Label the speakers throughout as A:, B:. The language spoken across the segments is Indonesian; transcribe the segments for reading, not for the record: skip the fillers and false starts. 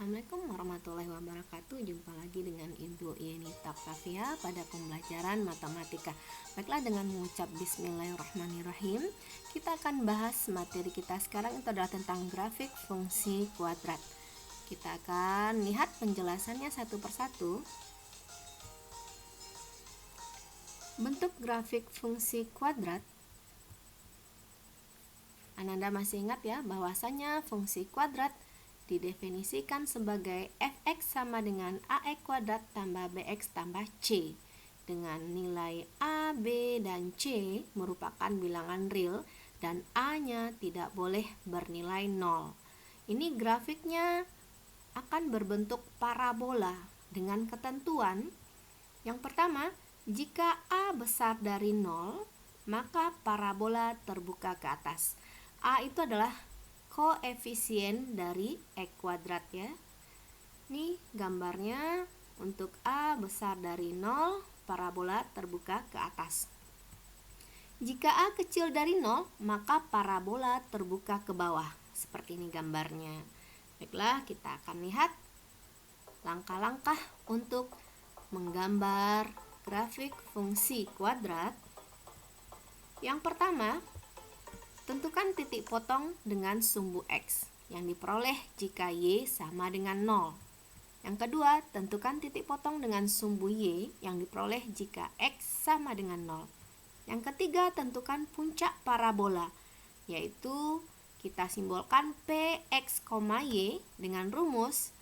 A: Assalamualaikum warahmatullahi wabarakatuh. Jumpa lagi dengan Ibu Yeni Taktafia pada pembelajaran matematika. Baiklah, dengan mengucap bismillahirrahmanirrahim, kita akan bahas materi kita sekarang itu adalah tentang grafik fungsi kuadrat. Kita akan lihat penjelasannya satu persatu. Bentuk grafik fungsi kuadrat. Ananda masih ingat ya bahwasanya fungsi kuadrat didefinisikan sebagai fx sama dengan ax kuadrat tambah bx tambah c, dengan nilai a, b, dan c merupakan bilangan real dan a-nya tidak boleh bernilai 0. Ini grafiknya akan berbentuk parabola dengan ketentuan. Yang pertama, jika a besar dari 0, maka parabola terbuka ke atas. A itu adalah koefisien dari x kuadrat ya. Ini gambarnya untuk a besar dari 0, parabola terbuka ke atas. Jika a kecil dari 0, maka parabola terbuka ke bawah. Seperti ini gambarnya. Baiklah, kita akan lihat langkah-langkah untuk menggambar grafik fungsi kuadrat. Yang pertama, tentukan titik potong dengan sumbu X yang diperoleh jika Y sama dengan 0. Yang kedua, tentukan titik potong dengan sumbu Y yang diperoleh jika X sama dengan 0. Yang ketiga, tentukan puncak parabola, yaitu kita simbolkan PX, Y dengan rumus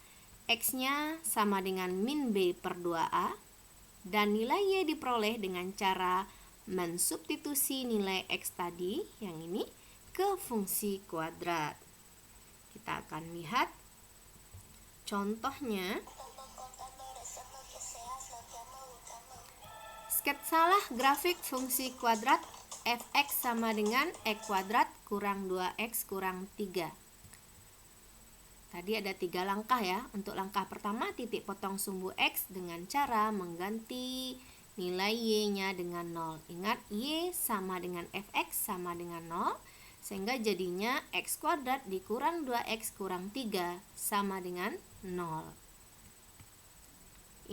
A: X-nya sama dengan min B per 2A, dan nilai Y diperoleh dengan cara mensubstitusi nilai X tadi yang ini ke fungsi kuadrat. Kita akan lihat contohnya. Sketsalah grafik fungsi kuadrat fx sama dengan x kuadrat kurang 2x kurang 3. Tadi ada 3 langkah ya. Untuk langkah pertama, titik potong sumbu X dengan cara mengganti nilai Y-nya dengan 0. Ingat, Y sama dengan fx sama dengan 0, sehingga jadinya x kuadrat dikurang 2x kurang 3 sama dengan 0.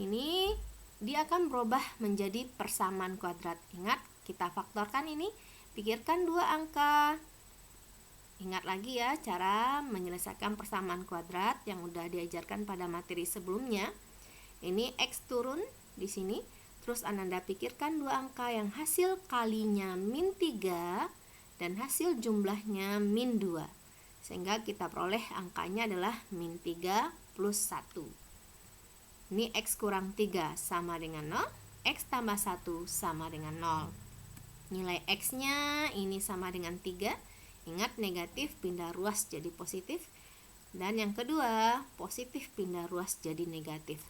A: Ini dia akan berubah menjadi persamaan kuadrat. Ingat, kita faktorkan ini, pikirkan 2 angka. Ingat lagi ya cara menyelesaikan persamaan kuadrat yang udah diajarkan pada materi sebelumnya. Ini X turun di sini. Terus Ananda pikirkan 2 angka yang hasil kalinya min 3 dan hasil jumlahnya min 2. Sehingga kita peroleh angkanya adalah min 3 plus 1. Ini X kurang 3 sama dengan 0. X tambah 1 sama dengan 0. Nilai X-nya ini sama dengan 3. Ingat, negatif pindah ruas jadi positif. Dan yang kedua, positif pindah ruas jadi negatif.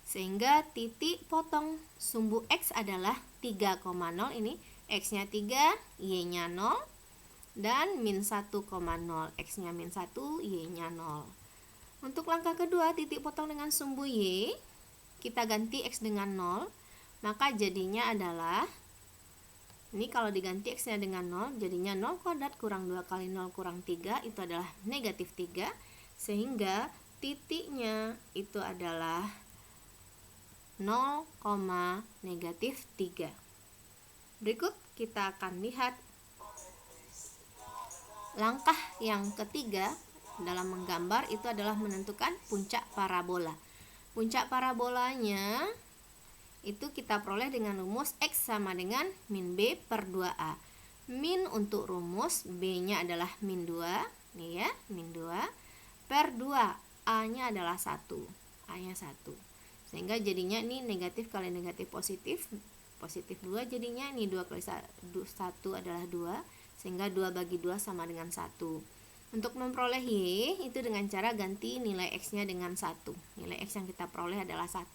A: Sehingga titik potong sumbu X adalah 3,0. Ini X-nya 3, Y-nya 0. Dan min 1,0. X-nya min 1, Y-nya 0. Untuk langkah kedua, titik potong dengan sumbu Y, kita ganti X dengan 0. Maka jadinya adalah, ini kalau diganti X-nya dengan 0, jadinya 0 kuadrat kurang 2 kali 0 kurang 3, itu adalah negatif 3. Sehingga titiknya itu adalah 0, negatif 3. Berikut kita akan lihat langkah yang ketiga dalam menggambar, itu adalah menentukan puncak parabola. Puncak parabolanya itu kita peroleh dengan rumus X sama dengan min B per 2A. Min untuk rumus, B-nya adalah min 2, nih ya, min 2, per 2, A-nya adalah 1, A-nya 1. Sehingga jadinya ini negatif kali negatif positif, positif 2 jadinya, ini 2 kali 1 adalah 2, sehingga 2 bagi 2 sama dengan 1. Untuk memperoleh Y itu dengan cara ganti nilai X-nya dengan 1. Nilai X yang kita peroleh adalah 1,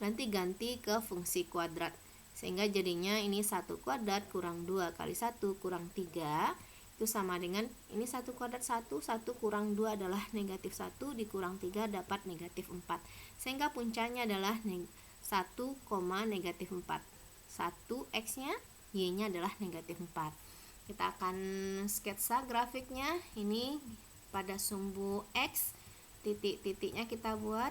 A: nanti ganti ke fungsi kuadrat. Sehingga jadinya ini 1 kuadrat kurang 2 kali 1 kurang 3. Itu sama dengan ini 1 kuadrat 1, 1 kurang 2 adalah negatif 1, dikurang 3 dapat negatif 4. Sehingga puncaknya adalah 1, negatif 4. 1 X-nya, Y-nya adalah negatif 4. Kita akan sketsa grafiknya. Ini pada sumbu X titik-titiknya kita buat.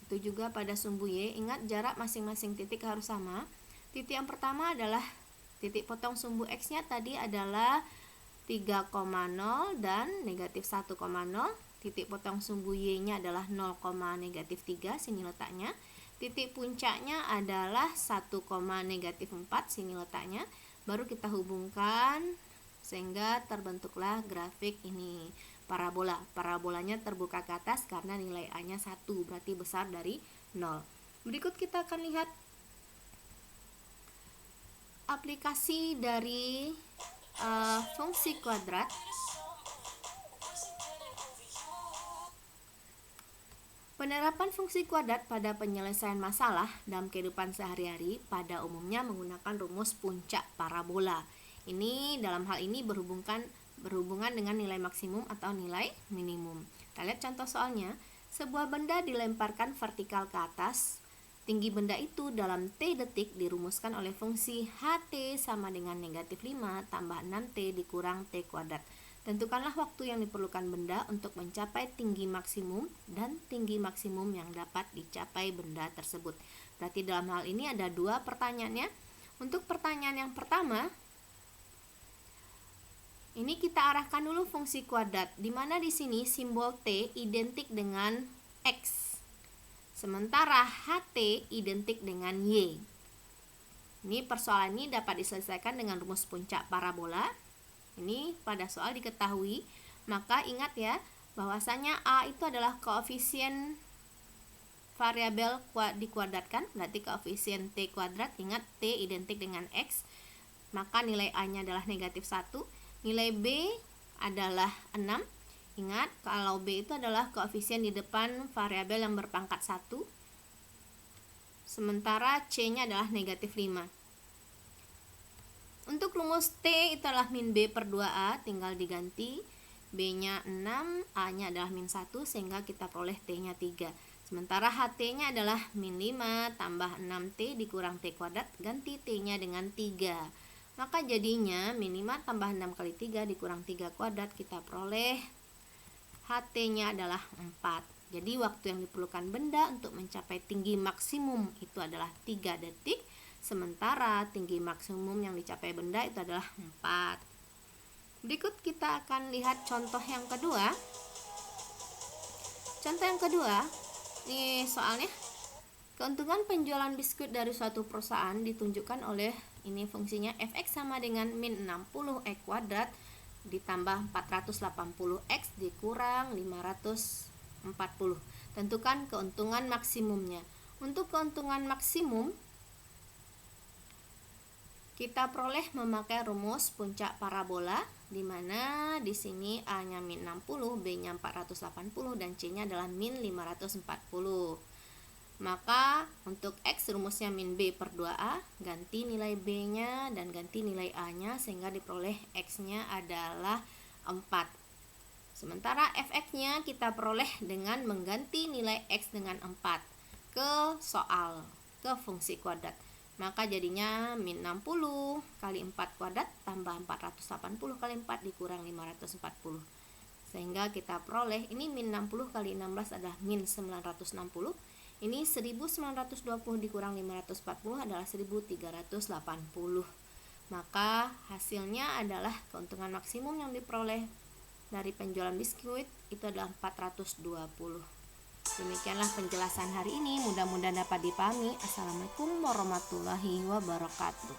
A: Itu juga pada sumbu Y. Ingat jarak masing-masing titik harus sama. Titik yang pertama adalah titik potong sumbu X-nya tadi adalah 3,0 dan negatif 1,0. Titik potong sumbu Y-nya adalah 0, negatif 3, sini letaknya. Titik puncaknya adalah 1, negatif 4, sini letaknya. Baru kita hubungkan sehingga terbentuklah grafik ini, parabola. Parabolanya terbuka ke atas karena nilai A-nya 1, berarti besar dari 0. Berikut kita akan lihat aplikasi dari fungsi kuadrat. Penerapan fungsi kuadrat pada penyelesaian masalah dalam kehidupan sehari-hari pada umumnya menggunakan rumus puncak parabola. Ini dalam hal ini berhubungan dengan nilai maksimum atau nilai minimum. Kita lihat contoh soalnya. Sebuah benda dilemparkan vertikal ke atas. Tinggi benda itu dalam T detik dirumuskan oleh fungsi HT sama dengan negatif 5 tambah 6T dikurang T kuadrat. Tentukanlah waktu yang diperlukan benda untuk mencapai tinggi maksimum dan tinggi maksimum yang dapat dicapai benda tersebut. Berarti dalam hal ini ada dua pertanyaannya. Untuk pertanyaan yang pertama, ini kita arahkan dulu fungsi kuadrat, di mana di sini simbol T identik dengan X, sementara HT identik dengan Y. Ini persoalan ini dapat diselesaikan dengan rumus puncak parabola. Ini pada soal diketahui, maka ingat ya bahwasanya A itu adalah koefisien variabel dikuadratkan, berarti koefisien T kuadrat. Ingat T identik dengan X, maka nilai A-nya adalah negatif 1. Nilai B adalah 6. Ingat kalau B itu adalah koefisien di depan variabel yang berpangkat 1, sementara C-nya adalah negatif 5. Untuk rumus T itu adalah min B per 2A, tinggal diganti. B-nya 6, A-nya adalah min 1, sehingga kita peroleh T-nya 3. Sementara HT-nya adalah min 5 tambah 6T dikurang T kuadrat, ganti T-nya dengan 3. Maka jadinya min 5 tambah 6 kali 3 dikurang 3 kuadrat, kita peroleh HT-nya adalah 4. Jadi waktu yang diperlukan benda untuk mencapai tinggi maksimum itu adalah 3 detik. Sementara tinggi maksimum yang dicapai benda itu adalah 4. Berikut kita akan lihat contoh yang kedua. Contoh yang kedua, ini soalnya. Keuntungan penjualan biskuit dari suatu perusahaan ditunjukkan oleh ini fungsinya fx sama dengan min 60 kuadrat ditambah 480x dikurang 540. Tentukan keuntungan maksimumnya. Untuk keuntungan maksimum kita peroleh memakai rumus puncak parabola, di mana di sini A-nya min 60, B-nya 480 dan C-nya adalah min 540. Maka untuk X rumusnya min B per 2A, ganti nilai B-nya dan ganti nilai A-nya sehingga diperoleh X-nya adalah 4. Sementara fx-nya kita peroleh dengan mengganti nilai X dengan 4 ke soal, ke fungsi kuadrat. Maka jadinya min 60 kali 4 kuadrat tambah 480 kali 4 dikurang 540. Sehingga kita peroleh ini min 60 kali 16 adalah min 960. Ini 1920 dikurang 540 adalah 1380. Maka hasilnya adalah keuntungan maksimum yang diperoleh dari penjualan biskuit itu adalah 420. Demikianlah penjelasan hari ini, mudah-mudahan dapat dipahami. Assalamualaikum warahmatullahi wabarakatuh.